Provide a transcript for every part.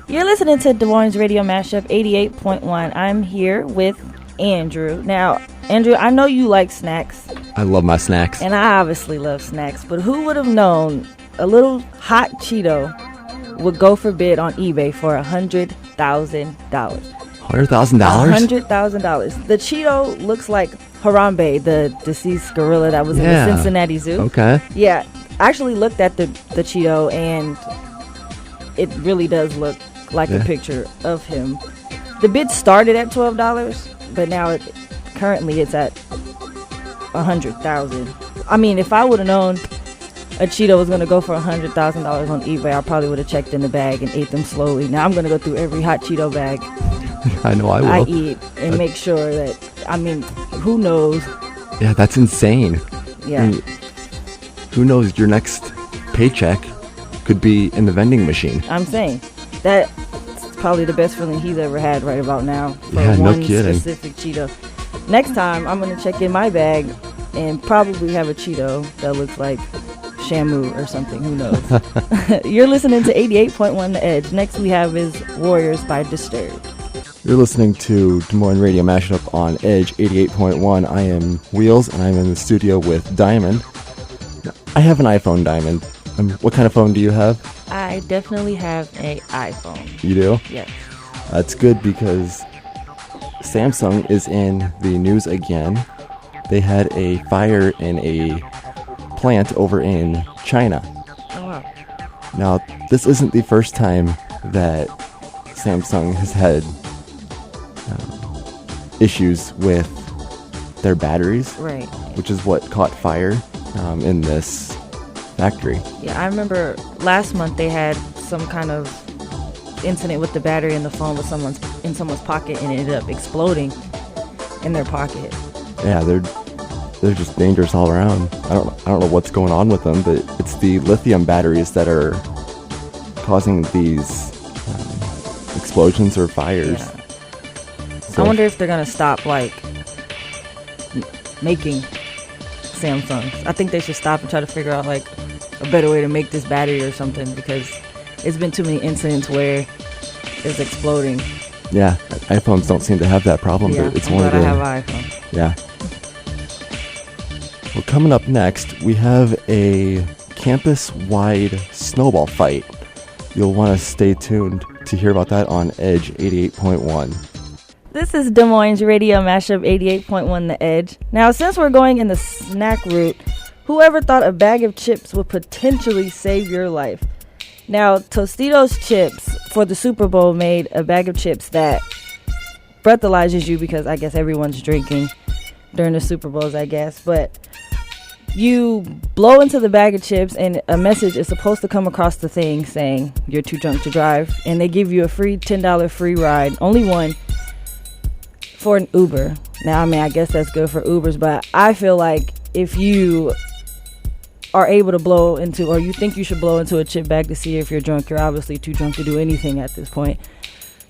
You're listening to Des Moines Radio Mashup 88.1. I'm here with Andrew. Now, Andrew, I know you like snacks. I love my snacks. And I obviously love snacks, but who would have known a little hot Cheeto would go for bid on eBay for $100,000? $100,000? $100,000. The Cheeto looks like Harambe, the deceased gorilla that was in the Cincinnati Zoo. Okay. Yeah, I actually looked at the Cheeto, and it really does look like a picture of him. The bid started at $12, but now currently it's at $100,000. I mean, if I would have known a Cheeto was going to go for $100,000 on eBay, I probably would have checked in the bag and ate them slowly. Now I'm going to go through every hot Cheeto bag I know I will. I eat and make sure that, I mean, who knows? Yeah, that's insane. Yeah. I mean, who knows, your next paycheck could be in the vending machine. I'm saying that's probably the best feeling he's ever had right about now for no kidding. Specific Cheeto. Next time I'm going to check in my bag and probably have a Cheeto that looks like Shamu or something. Who knows? You're listening to 88.1 The Edge. Next we have is Warriors by Disturbed. You're listening to Des Moines Radio Mashup on Edge 88.1. I am Wheels, and I'm in the studio with Diamond. I have an iPhone, Diamond. What kind of phone do you have? I definitely have an iPhone. You do? Yes. That's good because Samsung is in the news again. They had a fire in a plant over in China. Oh, wow. Now, this isn't the first time that Samsung has had issues with their batteries, right? Which is what caught fire in this factory. Yeah, I remember last month they had some kind of incident with the battery in the phone with someone's pocket, and it ended up exploding in their pocket. Yeah, they're just dangerous all around. I don't know what's going on with them, but it's the lithium batteries that are causing these explosions or fires. Yeah. So, I wonder if they're gonna stop making Samsungs. I think they should stop and try to figure out a better way to make this battery or something, because it's been too many incidents where it's exploding. Yeah, iPhones don't seem to have that problem, but it's one of the. I have an iPhone. Yeah. Well, coming up next, we have a campus-wide snowball fight. You'll want to stay tuned to hear about that on Edge 88.1. This is Des Moines Radio Mashup 88.1 The Edge. Now, since we're going in the snack route, whoever thought a bag of chips would potentially save your life? Now, Tostitos Chips for the Super Bowl made a bag of chips that breathalyzes you, because I guess everyone's drinking during the Super Bowls, I guess. But you blow into the bag of chips, and a message is supposed to come across the thing saying you're too drunk to drive. And they give you a free $10 free ride, only one, for an Uber. Now, I mean, I guess that's good for Ubers, but I feel like if you are able to blow into, or you think you should blow into a chip bag to see if you're drunk, you're obviously too drunk to do anything at this point.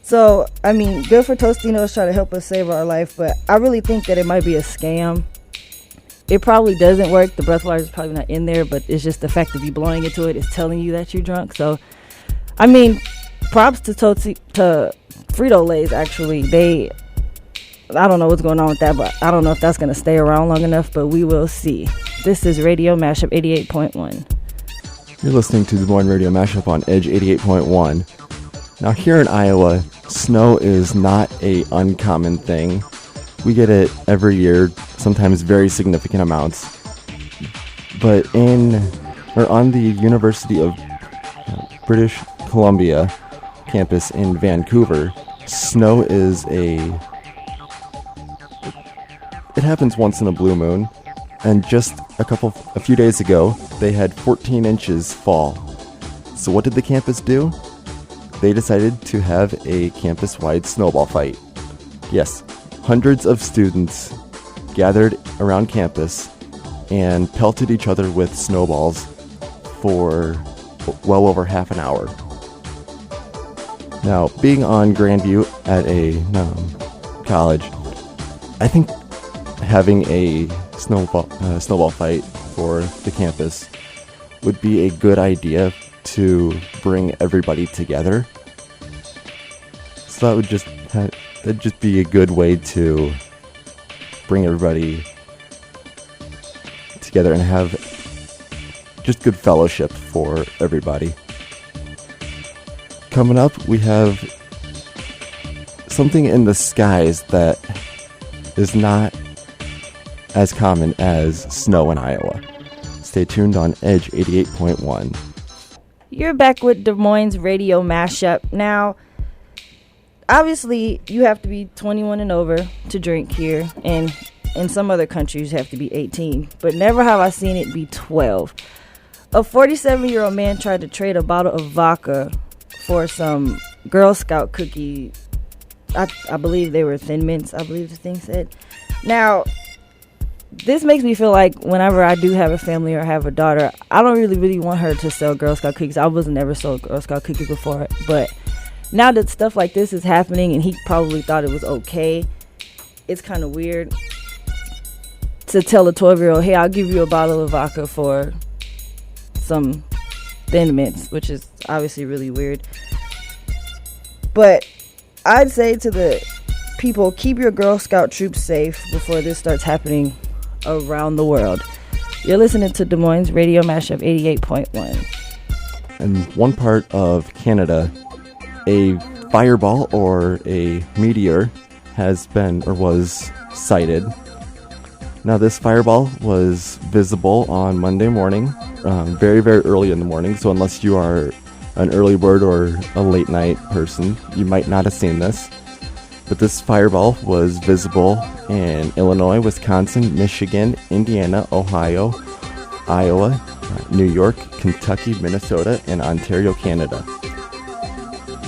So, I mean, good for Tostinos trying to help us save our life, but I really think that it might be a scam. It probably doesn't work. The breathalyzer is probably not in there, but it's just the fact of you blowing into it is telling you that you're drunk. So, I mean, props to Frito-Lay's, actually. I don't know what's going on with that, but I don't know if that's going to stay around long enough, but we will see. This is Radio Mashup 88.1. You're listening to Des Moines Radio Mashup on Edge 88.1. Now, here in Iowa, snow is not a uncommon thing. We get it every year, sometimes very significant amounts. But on the University of British Columbia campus in Vancouver, snow is it happens once in a blue moon, and just a few days ago, they had 14 inches fall. So what did the campus do? They decided to have a campus-wide snowball fight. Yes, hundreds of students gathered around campus and pelted each other with snowballs for well over half an hour. Now, being on Grandview at a college, I think having a snowball fight for the campus would be a good idea to bring everybody together. So that'd just be a good way to bring everybody together and have just good fellowship for everybody. Coming up, we have something in the skies that is not as common as snow in Iowa. Stay tuned on Edge 88.1. You're back with Des Moines Radio Mashup. Now, obviously, you have to be 21 and over to drink here, and in some other countries, you have to be 18. But never have I seen it be 12. A 47-year-old man tried to trade a bottle of vodka for some Girl Scout cookie. I believe they were Thin Mints, I believe the thing said. Now, this makes me feel like whenever I do have a family or have a daughter, I don't really want her to sell Girl Scout cookies. I was never sold Girl Scout cookies before, but now that stuff like this is happening and he probably thought it was okay, it's kind of weird to tell a 12-year-old, hey, I'll give you a bottle of vodka for some Thin Mints, which is obviously really weird. But I'd say to the people, keep your Girl Scout troops safe before this starts happening around the world. You're listening to Des Moines Radio Mashup 88.1. In one part of Canada, a fireball or a meteor has been or was sighted. Now, this fireball was visible on Monday morning, very, very early in the morning. So unless you are an early bird or a late night person, you might not have seen this. But this fireball was visible in Illinois, Wisconsin, Michigan, Indiana, Ohio, Iowa, New York, Kentucky, Minnesota, and Ontario, Canada.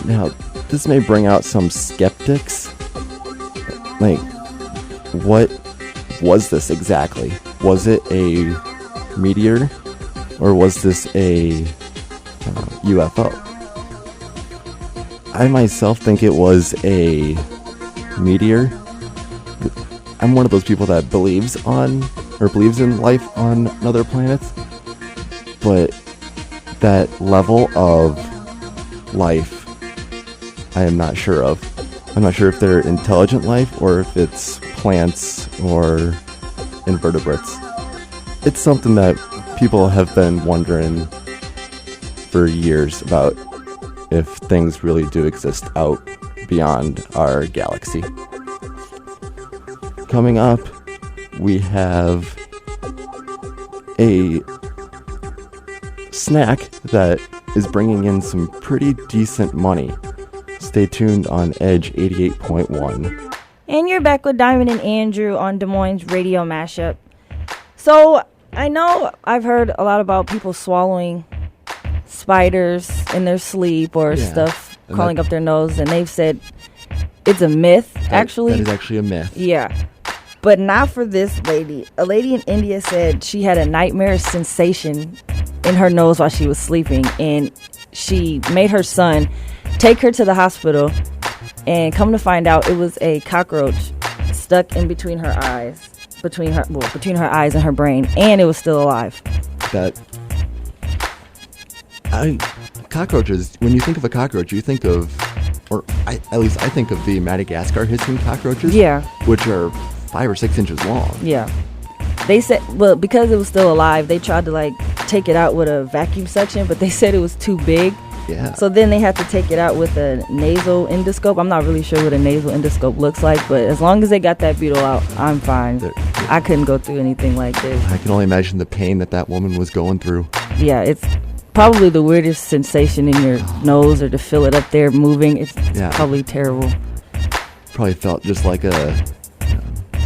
Now, this may bring out some skeptics. Like, what was this exactly? Was it a meteor, or was this a UFO? I myself think it was a meteor. I'm one of those people that believes in life on other planets, but that level of life I am not sure of. I'm not sure if they're intelligent life or if it's plants or invertebrates. It's something that people have been wondering for years about, if things really do exist out beyond our galaxy. Coming up, we have a snack that is bringing in some pretty decent money. Stay tuned on Edge 88.1. And you're back with Diamond and Andrew on Des Moines Radio Mashup. So, I know I've heard a lot about people swallowing spiders in their sleep or stuff crawling up their nose, and they've said it's a myth, actually. That is actually a myth. Yeah. But not for this lady. A lady in India said she had a nightmare sensation in her nose while she was sleeping, and she made her son take her to the hospital, and come to find out it was a cockroach stuck in between her eyes, between her eyes and her brain, and it was still alive. Cockroaches, when you think of a cockroach, you think of, at least I think of the Madagascar hissing cockroaches. Yeah. Which are 5 or 6 inches long. Yeah. They said, well, because it was still alive, they tried to take it out with a vacuum suction, but they said it was too big. Yeah. So then they had to take it out with a nasal endoscope. I'm not really sure what a nasal endoscope looks like, but as long as they got that beetle out, I'm fine. I couldn't go through anything like this. I can only imagine the pain that woman was going through. Yeah, it's probably the weirdest sensation in your nose, or to feel it up there moving. It's probably terrible. Probably felt just like a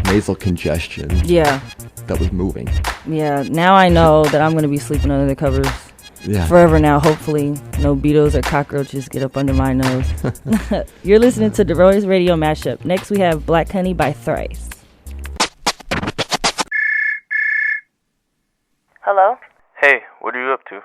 nasal congestion. Yeah. That was moving. Yeah, now I know that I'm going to be sleeping under the covers forever now. Hopefully no beetles or cockroaches get up under my nose. You're listening to Des Moines Radio Mashup. Next we have Black Honey by Thrice. Hello? Hey, what are you up to?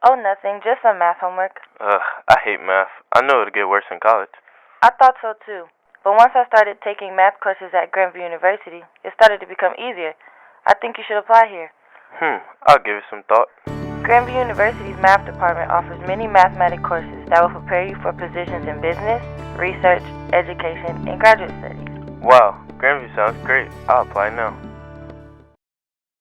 Oh, nothing. Just some math homework. I hate math. I know it'll get worse in college. I thought so too. But once I started taking math courses at Grandview University, it started to become easier. I think you should apply here. I'll give it some thought. Grandview University's math department offers many mathematics courses that will prepare you for positions in business, research, education, and graduate studies. Wow, Grandview sounds great. I'll apply now.